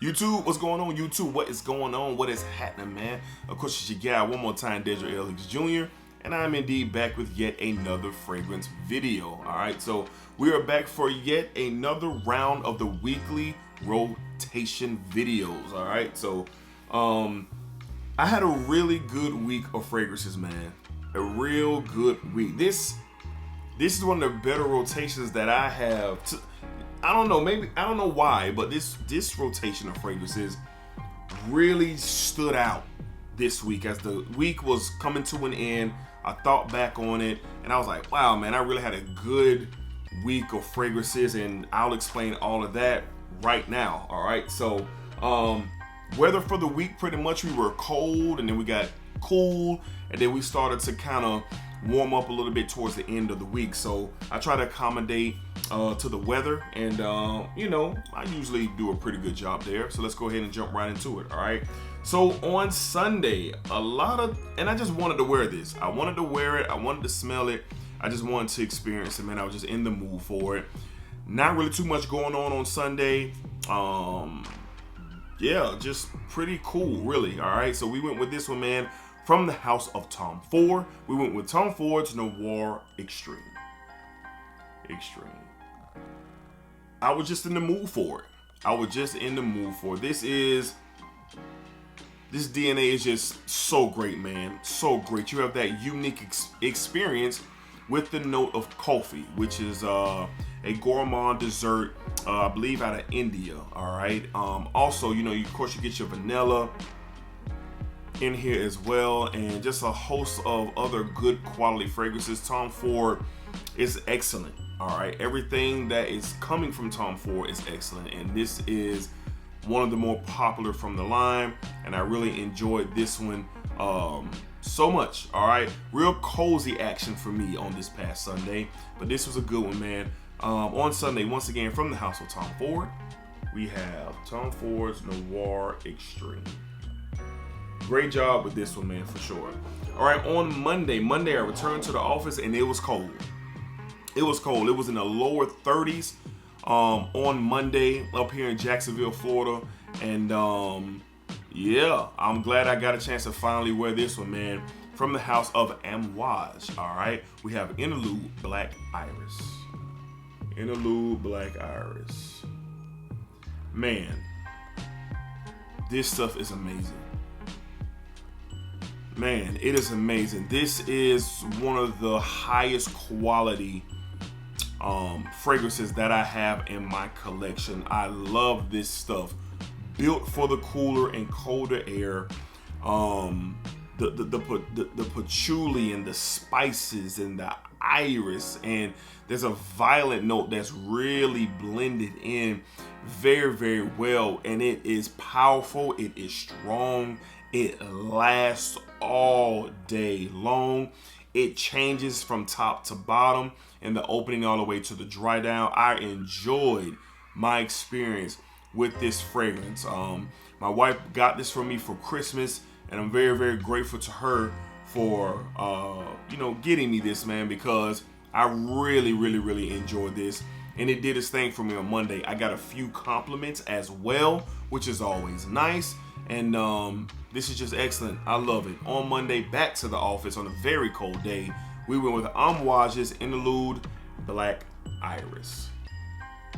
YouTube, what's going on? YouTube, what is going on? What is happening, man? Of course, it's your guy, one more time, Deja L. Hicks Jr., and I'm indeed back with yet another fragrance video. All right, so we are back for yet another round of the weekly rotation videos. All right, so I had a really good week of fragrances, man. A real good week. This is one of the better rotations that I have. I don't know, maybe, I don't know why, but this rotation of fragrances really stood out this week. As the week was coming to an end, I thought back on it and I was like, wow, man, I really had a good week of fragrances, and I'll explain all of that right now. All right, so weather for the week, pretty much we were cold and then we got cool and then we started to kind of warm up a little bit towards the end of the week. So I try to accommodate to the weather, and you know, I usually do a pretty good job there. So let's go ahead and jump right into it. All right, so on Sunday, and I just wanted to wear this. I wanted to wear it, I wanted to smell it, I just wanted to experience it, man. I was just in the mood for it. Not really too much going on Sunday. Yeah, just pretty cool, really. All right, so we went with this one, man, from the house of Tom Ford. We went with Tom Ford's Noir Extreme. I was just in the mood for it. This DNA is just so great, man. So great. You have that unique experience with the note of coffee, which is a gourmand dessert, I believe out of India. All right. Also, you know, of course, you get your vanilla in here as well, and just a host of other good quality fragrances. Tom Ford is excellent. All right, everything that is coming from Tom Ford is excellent, and this is one of the more popular from the line, and I really enjoyed this one so much. All right, real cozy action for me on this past Sunday, but this was a good one, man. On Sunday, once again, from the house of Tom Ford, we have Tom Ford's Noir Extreme. Great job with this one, man, for sure. All right, on Monday I returned to the office and it was cold. It was in the lower 30s on Monday up here in Jacksonville, Florida. And yeah, I'm glad I got a chance to finally wear this one, man, from the house of Amouage. All right, we have Interlude Black Iris. Man, this stuff is amazing. Man, it is amazing. This is one of the highest quality fragrances that I have in my collection. I love this stuff. Built for the cooler and colder air. The patchouli and the spices and the iris, and there's a violet note that's really blended in very, very well, and it is powerful. It is strong. It lasts all day long. It changes from top to bottom and the opening all the way to the dry down. I enjoyed my experience with this fragrance. My wife got this for me for Christmas, and I'm very, very grateful to her for getting me this, man, because I really, really, really enjoyed this. And it did its thing for me on Monday. I got a few compliments as well, which is always nice. And this is just excellent. I love it. On Monday, back to the office on a very cold day, we went with Amouage's Interlude Black Iris.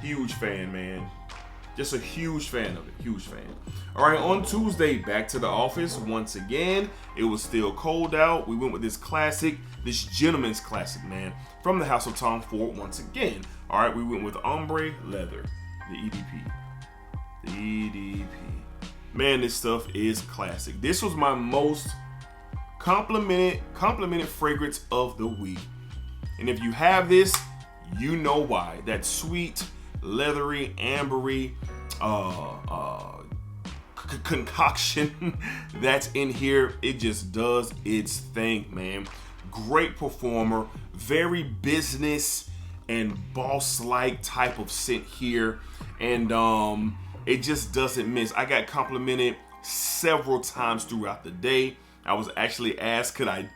Huge fan, man. Just a huge fan of it. Huge fan. All right, on Tuesday, back to the office once again. It was still cold out. We went with this gentleman's classic, man, from the house of Tom Ford once again. All right, we went with Ombre Leather, the EDP. Man, this stuff is classic. This was my most complimented fragrance of the week. And if you have this, you know why. That sweet, leathery, ambery concoction that's in here, it just does its thing, man. Great performer, very business and boss-like type of scent here. And it just doesn't miss. I got complimented several times throughout the day. I was actually asked, can I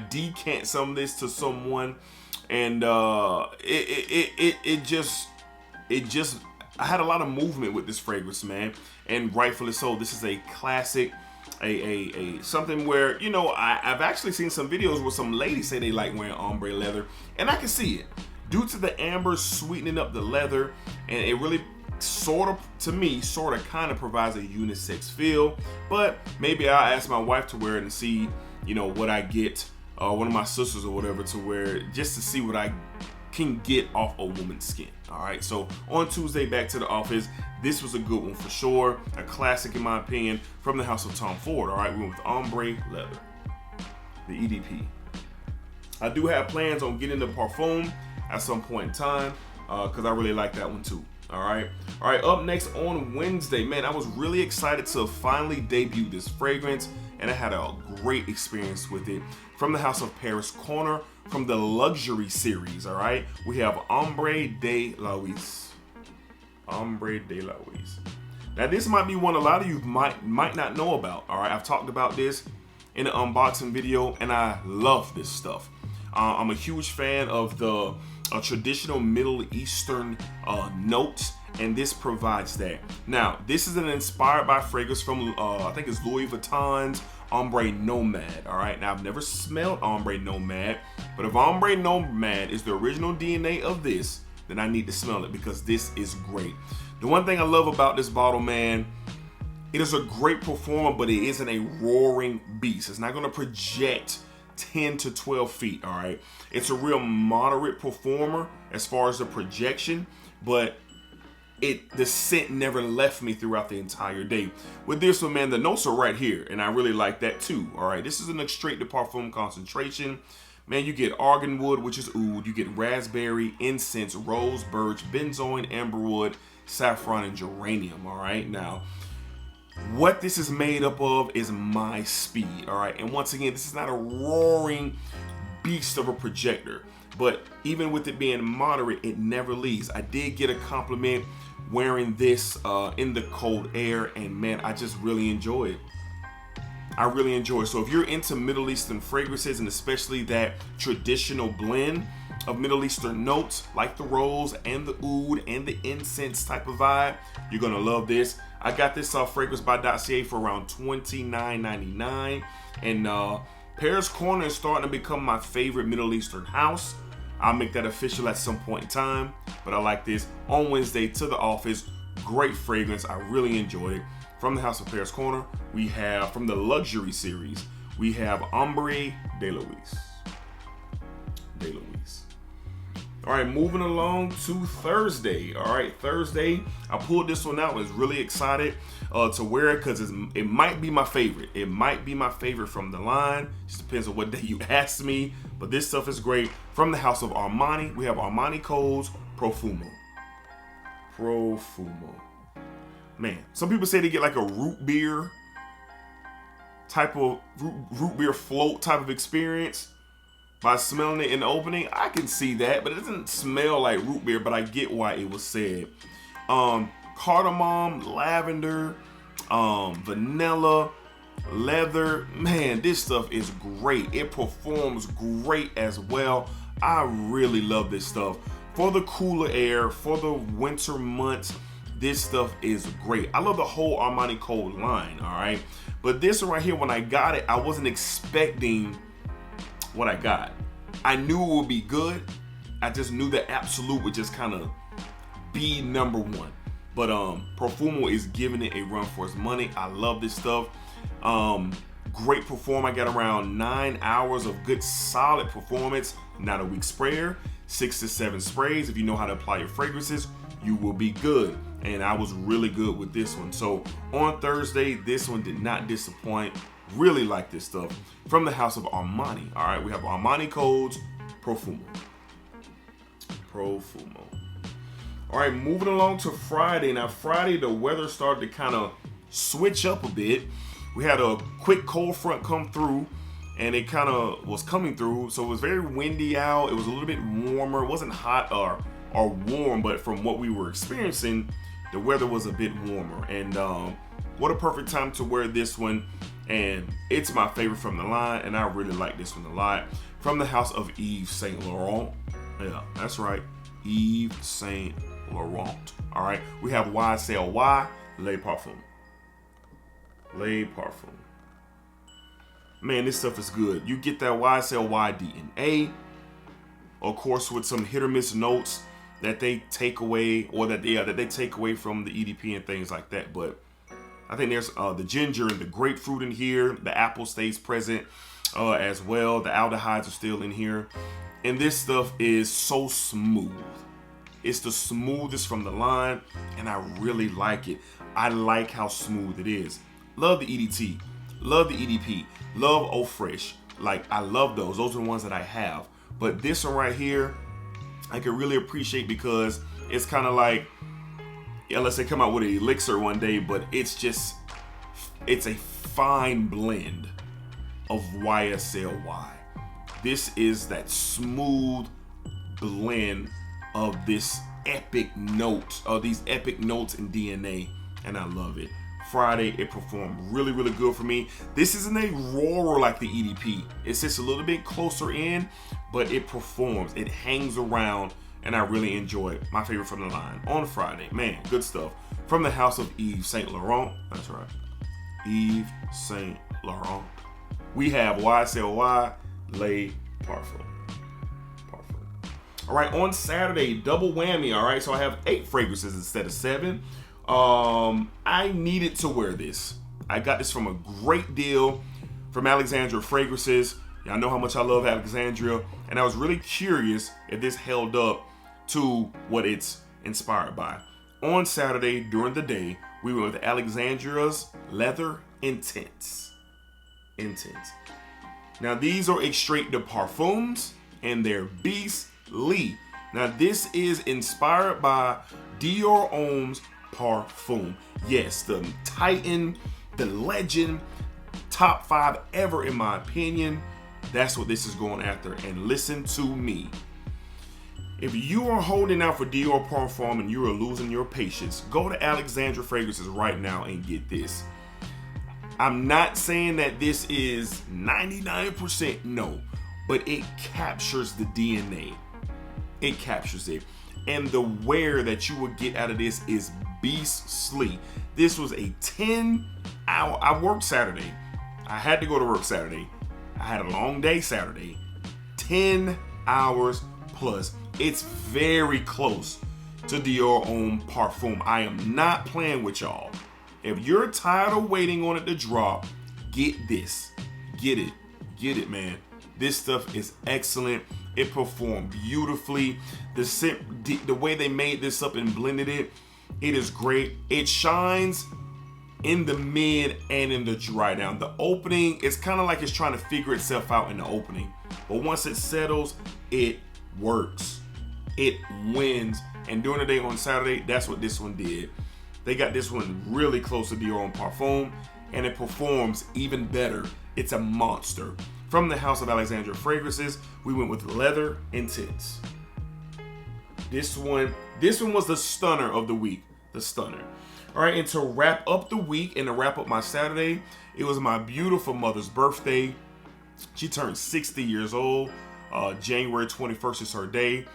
decant some of this to someone? And it just I had a lot of movement with this fragrance, man, and rightfully so. This is a classic, something where, you know, I've actually seen some videos where some ladies say they like wearing ombre leather, and I can see it due to the amber sweetening up the leather, and it really sort of kind of provides a unisex feel. But maybe I'll ask my wife to wear it and see, you know, what I get, one of my sisters or whatever to wear it, just to see what I can get off a woman's skin. All right, so on Tuesday, back to the office. This was a good one for sure, a classic in my opinion, from the house of Tom Ford. All right, we went with Ombre Leather, the EDP. I do have plans on getting the Parfum at some point in time, because I really like that one too. All right, up next on Wednesday, man, I was really excited to finally debut this fragrance, and I had a great experience with it. From the house of Paris Corner, from the luxury series. All right, we have Ombre de Louis. Ombre de Louis. Now this might be one a lot of you might not know about. All right, I've talked about this in an unboxing video, and I love this stuff. I'm a huge fan of the traditional Middle Eastern notes, and this provides that. Now, this is an inspired by fragrance from I think it's Louis Vuitton's Ombre Nomad. All right, now I've never smelled Ombre Nomad, but if Ombre Nomad is the original DNA of this, then I need to smell it, because this is great. The one thing I love about this bottle, man, it is a great performer, but it isn't a roaring beast. It's not going to project 10 to 12 feet. All right, it's a real moderate performer as far as the projection, but the scent never left me throughout the entire day. With this one, man, the notes are right here, and I really like that too. All right, this is an extrait de parfum concentration. Man, you get arganwood, which is oud. You get raspberry, incense, rose, birch, benzoin, amberwood, saffron, and geranium. All right, now what this is made up of is my speed. All right, and once again, this is not a roaring beast of a projector, but even with it being moderate, it never leaves. I did get a compliment wearing this in the cold air, and man, I just really enjoy it. I really enjoy it. So if you're into Middle Eastern fragrances, and especially that traditional blend of Middle Eastern notes like the rose and the oud and the incense type of vibe, you're gonna love this. I got this fragrance by Dossier for around $29.99, and Paris Corner is starting to become my favorite Middle Eastern house. I'll make that official at some point in time, but I like this. On Wednesday to the office, great fragrance. I really enjoyed it. From the house of Paris Corner, we have, from the luxury series, we have Ombre de Louis. All right, moving along to Thursday. All right, Thursday, I pulled this one out. I was really excited to wear it, because it might be my favorite. It might be my favorite from the line. Just depends on what day you ask me, but this stuff is great. From the house of Armani, we have Armani Codes Profumo. Man, some people say they get like a root beer type of root beer float type of experience by smelling it in the opening. I can see that, but it doesn't smell like root beer, but I get why it was said. Cardamom, lavender, vanilla, leather. Man, this stuff is great. It performs great as well. I really love this stuff. For the cooler air, for the winter months, this stuff is great. I love the whole Armani Code line, all right? But this one right here, when I got it, I wasn't expecting what I got. I knew it would be good. I just knew that Absolute would just kind of be number one. But Profumo is giving it a run for its money. I love this stuff. Great perform. I got around 9 hours of good solid performance. Not a weak sprayer. 6 to 7 sprays. If you know how to apply your fragrances, you will be good. And I was really good with this one. So on Thursday, this one did not disappoint. Really like this stuff. From the house of Armani. All right, we have Armani Codes Profumo. All right, moving along to Friday. Now Friday, the weather started to kind of switch up a bit. We had a quick cold front come through, and it kind of was coming through. So it was very windy out. It was a little bit warmer. It wasn't hot or warm, but from what we were experiencing, the weather was a bit warmer. And what a perfect time to wear this one. And it's my favorite from the line, and I really like this one a lot. From the house of Yves Saint Laurent. Yeah, that's right. Yves Saint Laurent. All right, we have YSLY Le Parfum. Le Parfum. Man, this stuff is good. You get that YSLY DNA, of course, with some hit or miss notes that they take away, or that they take away from the EDP and things like that. But I think there's the ginger and the grapefruit in here. The apple stays present as well. The aldehydes are still in here. And this stuff is so smooth. It's the smoothest from the line, and I really like it. I like how smooth it is. Love the EDT. Love the EDP. Love Eau Fraiche. Like, I love those. Those are the ones that I have. But this one right here, I can really appreciate, because it's kind of like, yeah, let's say come out with an elixir one day, but it's a fine blend of YSLY. This is that smooth blend of this epic note, of these epic notes in DNA, and I love it. Friday, it performed really, really good for me. This isn't a roarer like the EDP. It's just a little bit closer in, but it performs. It hangs around, and I really enjoy it. My favorite from the line on Friday. Man, good stuff. From the house of Yves Saint Laurent. That's right. Yves Saint Laurent. We have YSLY Le Parfum. All right, on Saturday, double whammy. All right, so I have 8 fragrances instead of 7. I needed to wear this. I got this from a great deal from Alexandria Fragrances. Y'all know how much I love Alexandria, and I was really curious if this held up to what it's inspired by. On Saturday during the day, we went with Alexandria's Leather Intense. Now these are extrait de parfums, and they're beastly. Now this is inspired by Dior Homme Parfum. Yes, the Titan, the legend, top 5 ever in my opinion. That's what this is going after. And listen to me. If you are holding out for Dior Parfum and you are losing your patience, go to Alexandria Fragrances right now and get this. I'm not saying that this is 99% no, but it captures the DNA. It captures it. And the wear that you will get out of this is beastly. This was a 10-hour, I worked Saturday. I had to go to work Saturday. I had a long day Saturday. 10 hours plus. It's very close to Dior Homme Parfum. I am not playing with y'all. If you're tired of waiting on it to drop, get this. Get it. Get it, man. This stuff is excellent. It performed beautifully. The way they made this up and blended it, it is great. It shines in the mid and in the dry down. The opening, it's kind of like it's trying to figure itself out in the opening. But once it settles, it works. It wins. And during the day on Saturday, that's what this one did. They got this one really close to Dior Homme Parfum, and it performs even better. It's a monster. From the house of Alexandria Fragrances, we went with Leather Intense. This one was the stunner of the week. The stunner. All right, and to wrap up the week and to wrap up my Saturday, it was my beautiful mother's birthday. She turned 60 years old. January 21st is her day.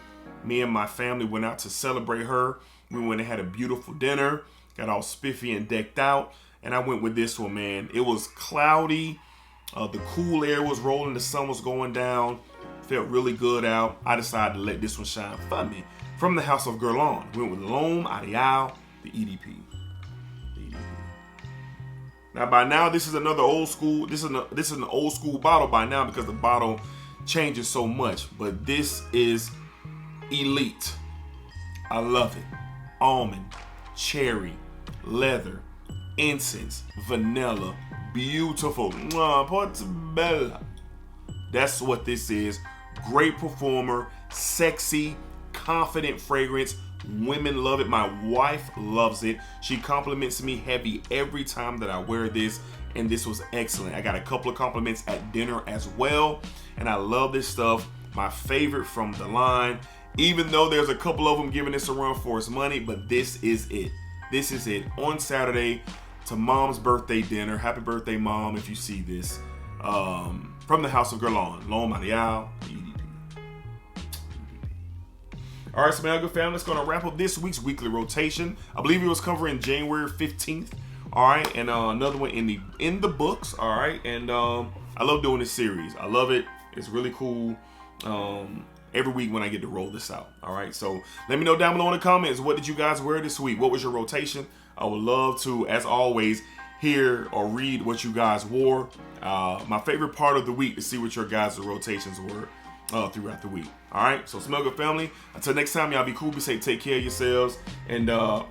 Me and my family went out to celebrate her. We went and had a beautiful dinner, got all spiffy and decked out, and I went with this one, man. It was cloudy. The cool air was rolling. The sun was going down. Felt really good out. I decided to let this one shine for me. From the house of Guerlain, we went with L'Homme Ideal, the EDP. Now, by now, this is another old school. This is an old school bottle by now because the bottle changes so much. But this is elite. I love it. Almond, cherry, leather, incense, vanilla, beautiful. Portobello. That's what this is. Great performer, sexy, confident fragrance. Women love it. My wife loves it. She compliments me heavy every time that I wear this, and this was excellent. I got a couple of compliments at dinner as well, and I love this stuff. My favorite from the line, even though there's a couple of them giving this a run for its money, but this is it. This is it. On Saturday to Mom's birthday dinner. Happy birthday, Mom, if you see this. From the house of Guerlain, L'Homme Ideal, EDP. All right, Smell Good family, that's going to wrap up this week's weekly rotation. I believe it was covering January 15th. All right, and another one in the books. All right, and I love doing this series. I love it. It's really cool. Every week when I get to roll this out. All right, so let me know down below in the comments, what did you guys wear this week? What was your rotation? I would love to, as always, hear or read what you guys wore. My favorite part of the week to see what your guys' rotations were throughout the week. All right, so Smell Good family, until next time, y'all be cool, be safe, take care of yourselves, and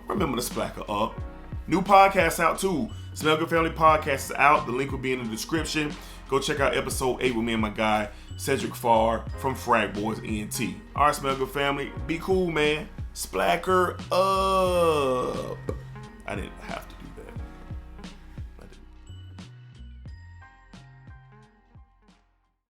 remember to splacker up. New podcast out too. Smell Good Family podcast is out. The link will be in the description. Go check out episode 8 with me and my guy Cedric Farr from Frag Boys ENT. All right, Smell Good family, be cool, man. Splacker up. I didn't have to.